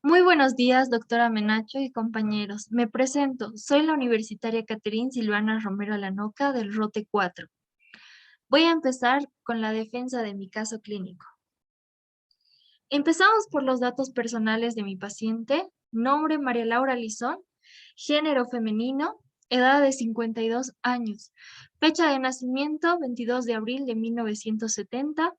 Muy buenos días, doctora Menacho y compañeros. Me presento. Soy la universitaria Caterine Silvana Romero Lanoca del ROTE 4. Voy a empezar con la defensa de mi caso clínico. Empezamos por los datos personales de mi paciente. Nombre María Laura Lizón, género femenino, edad de 52 años, fecha de nacimiento 22 de abril de 1970,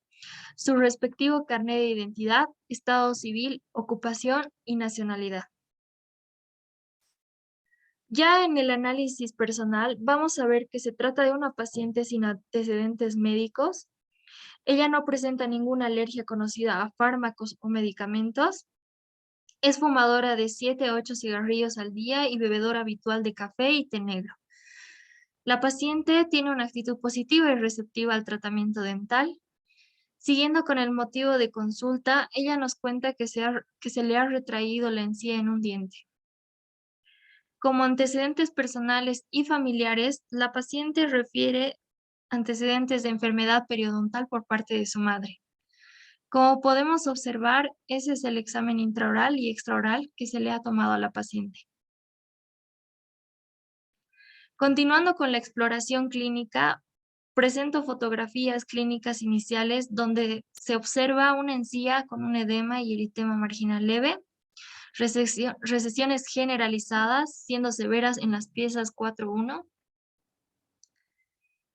su respectivo carnet de identidad, estado civil, ocupación y nacionalidad. Ya en el análisis personal, vamos a ver que se trata de una paciente sin antecedentes médicos. Ella no presenta ninguna alergia conocida a fármacos o medicamentos. Es fumadora de 7 a 8 cigarrillos al día y bebedora habitual de café y té negro. La paciente tiene una actitud positiva y receptiva al tratamiento dental. Siguiendo con el motivo de consulta, ella nos cuenta que se le ha retraído la encía en un diente. Como antecedentes personales y familiares, la paciente refiere antecedentes de enfermedad periodontal por parte de su madre. Como podemos observar, ese es el examen intraoral y extraoral que se le ha tomado a la paciente. Continuando con la exploración clínica, presento fotografías clínicas iniciales donde se observa una encía con un edema y eritema marginal leve, recesiones generalizadas, siendo severas en las piezas 4.1.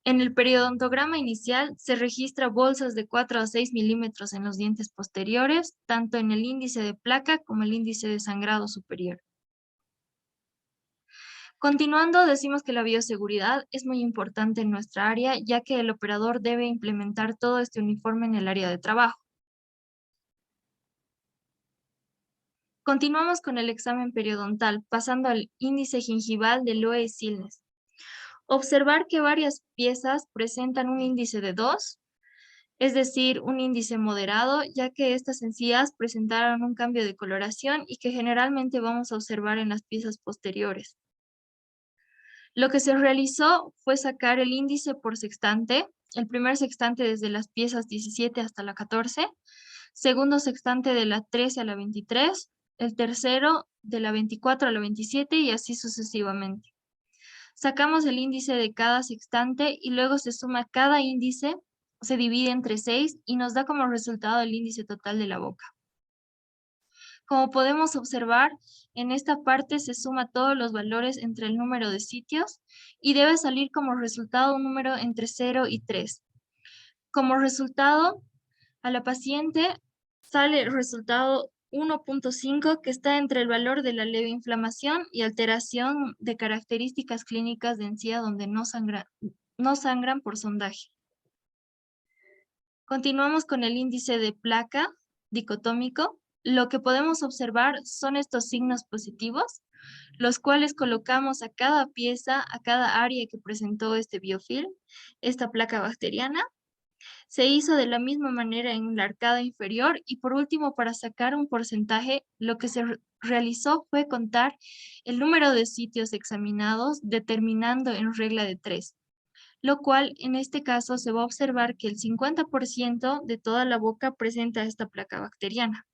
En el periodontograma inicial se registra bolsas de 4 a 6 milímetros en los dientes posteriores, tanto en el índice de placa como el índice de sangrado superior. Continuando, decimos que la bioseguridad es muy importante en nuestra área, ya que el operador debe implementar todo este uniforme en el área de trabajo. Continuamos con el examen periodontal, pasando al índice gingival de Loe y Silnes. Observar que varias piezas presentan un índice de 2, es decir, un índice moderado, ya que estas encías presentaron un cambio de coloración y que generalmente vamos a observar en las piezas posteriores. Lo que se realizó fue sacar el índice por sextante, el primer sextante desde las piezas 17 hasta la 14, segundo sextante de la 13 a la 23, el tercero de la 24 a la 27 y así sucesivamente. Sacamos el índice de cada sextante y luego se suma cada índice, se divide entre 6 y nos da como resultado el índice total de la boca. Como podemos observar, en esta parte se suma todos los valores entre el número de sitios y debe salir como resultado un número entre 0 y 3. Como resultado, a la paciente sale el resultado 1.5, que está entre el valor de la leve inflamación y alteración de características clínicas de encía donde no sangran por sondaje. Continuamos con el índice de placa dicotómico. Lo que podemos observar son estos signos positivos, los cuales colocamos a cada pieza, a cada área que presentó este biofilm, esta placa bacteriana. Se hizo de la misma manera en la arcada inferior y por último, para sacar un porcentaje, lo que se realizó fue contar el número de sitios examinados determinando en regla de 3, lo cual en este caso se va a observar que el 50% de toda la boca presenta esta placa bacteriana.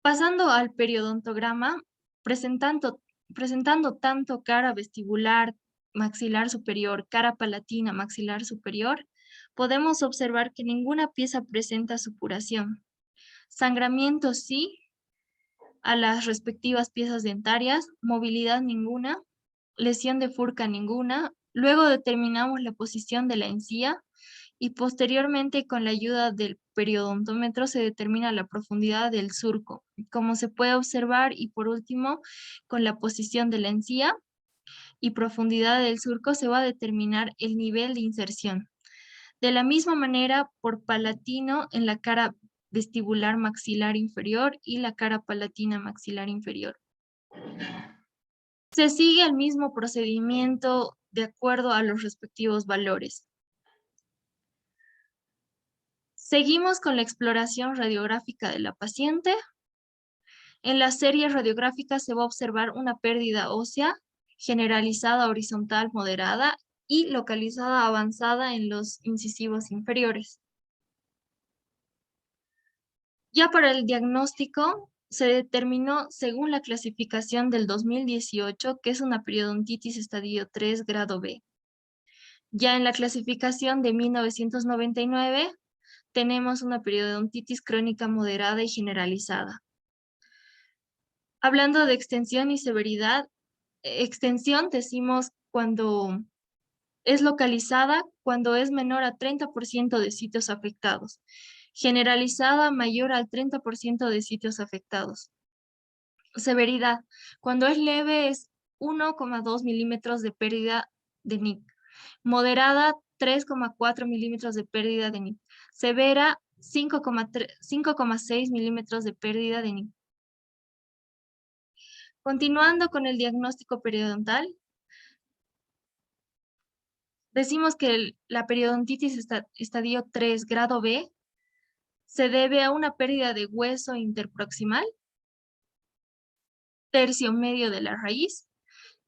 Pasando al periodontograma, presentando tanto cara vestibular, maxilar superior, cara palatina, maxilar superior, podemos observar que ninguna pieza presenta supuración. Sangramiento sí, a las respectivas piezas dentarias, movilidad ninguna, lesión de furca ninguna. Luego determinamos la posición de la encía y posteriormente con la ayuda del periodontómetro se determina la profundidad del surco, como se puede observar, y por último, con la posición de la encía y profundidad del surco se va a determinar el nivel de inserción. De la misma manera, por palatino en la cara vestibular maxilar inferior y la cara palatina maxilar inferior. Se sigue el mismo procedimiento de acuerdo a los respectivos valores. Seguimos con la exploración radiográfica de la paciente. En la serie radiográfica se va a observar una pérdida ósea generalizada horizontal moderada y localizada avanzada en los incisivos inferiores. Ya para el diagnóstico, se determinó según la clasificación del 2018, que es una periodontitis estadio 3 grado B. Ya en la clasificación de 1999, tenemos una periodontitis crónica moderada y generalizada. Hablando de extensión y severidad, extensión decimos cuando es localizada, cuando es menor a 30% de sitios afectados. Generalizada, mayor al 30% de sitios afectados. Severidad, cuando es leve es 1,2 milímetros de pérdida de NIC. Moderada, 3,4 milímetros de pérdida de NIC. Severa, 5,6 milímetros de pérdida de NIC. Continuando con el diagnóstico periodontal, decimos que la periodontitis estadio 3 grado B se debe a una pérdida de hueso interproximal, tercio medio de la raíz,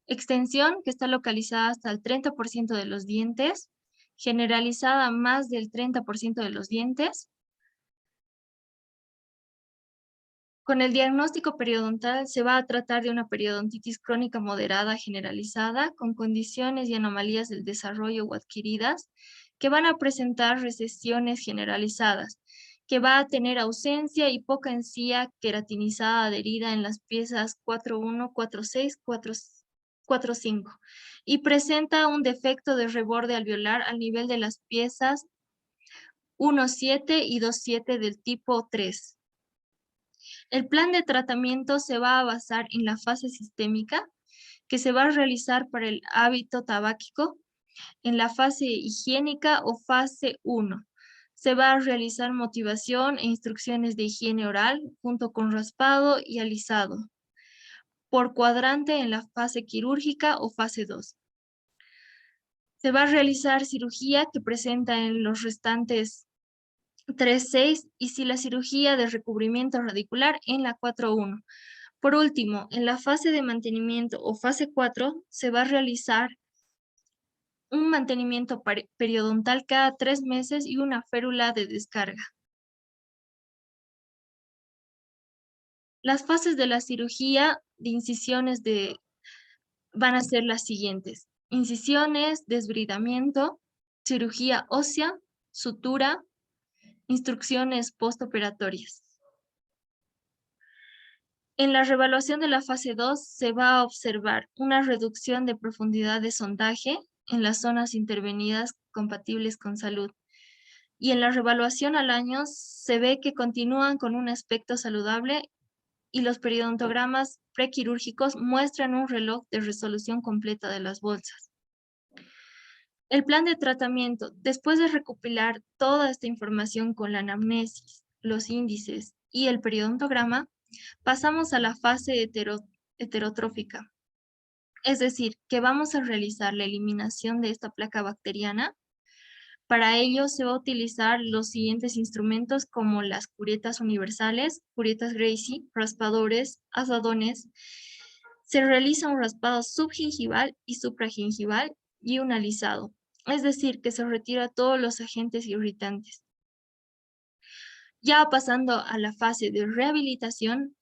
extensión que está localizada hasta el 30% de los dientes, generalizada más del 30% de los dientes. Con el diagnóstico periodontal se va a tratar de una periodontitis crónica moderada generalizada con condiciones y anomalías del desarrollo o adquiridas que van a presentar recesiones generalizadas, que va a tener ausencia y poca encía queratinizada adherida en las piezas 4.1, 4.6, 4.5 y presenta un defecto de reborde alveolar al nivel de las piezas 1.7 y 2.7 del tipo 3. El plan de tratamiento se va a basar en la fase sistémica que se va a realizar para el hábito tabáquico, en la fase higiénica o fase 1. Se va a realizar motivación e instrucciones de higiene oral junto con raspado y alisado por cuadrante en la fase quirúrgica o fase 2. Se va a realizar cirugía que presenta en los restantes 3.6 y si la cirugía de recubrimiento radicular en la 4.1. Por último, en la fase de mantenimiento o fase 4 se va a realizar un mantenimiento periodontal cada 3 meses y una férula de descarga. Las fases de la cirugía de incisiones van a ser las siguientes: incisiones, desbridamiento, cirugía ósea, sutura, instrucciones postoperatorias. En la revaluación de la fase 2 se va a observar una reducción de profundidad de sondaje en las zonas intervenidas compatibles con salud. Y en la revaluación al año se ve que continúan con un aspecto saludable y los periodontogramas prequirúrgicos muestran un reloj de resolución completa de las bolsas. El plan de tratamiento, después de recopilar toda esta información con la anamnesis, los índices y el periodontograma, pasamos a la fase heterotrófica. Es decir, que vamos a realizar la eliminación de esta placa bacteriana. Para ello se va a utilizar los siguientes instrumentos como las curietas universales, curietas Gracie, raspadores, asadones. Se realiza un raspado subgingival y supragingival y un alisado. Es decir, que se retira todos los agentes irritantes. Ya pasando a la fase de rehabilitación,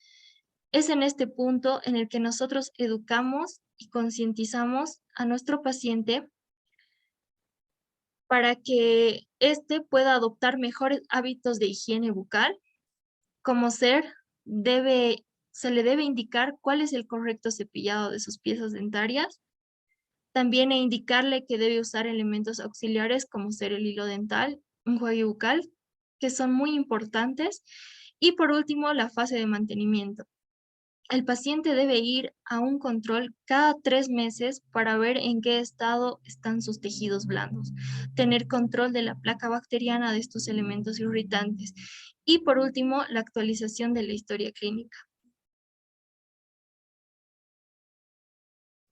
es en este punto en el que nosotros educamos y concientizamos a nuestro paciente para que éste pueda adoptar mejores hábitos de higiene bucal, como se le debe indicar cuál es el correcto cepillado de sus piezas dentarias, también indicarle que debe usar elementos auxiliares como ser el hilo dental, un enjuague bucal, que son muy importantes, y por último la fase de mantenimiento. El paciente debe ir a un control cada 3 meses para ver en qué estado están sus tejidos blandos, tener control de la placa bacteriana de estos elementos irritantes y por último la actualización de la historia clínica.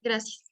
Gracias.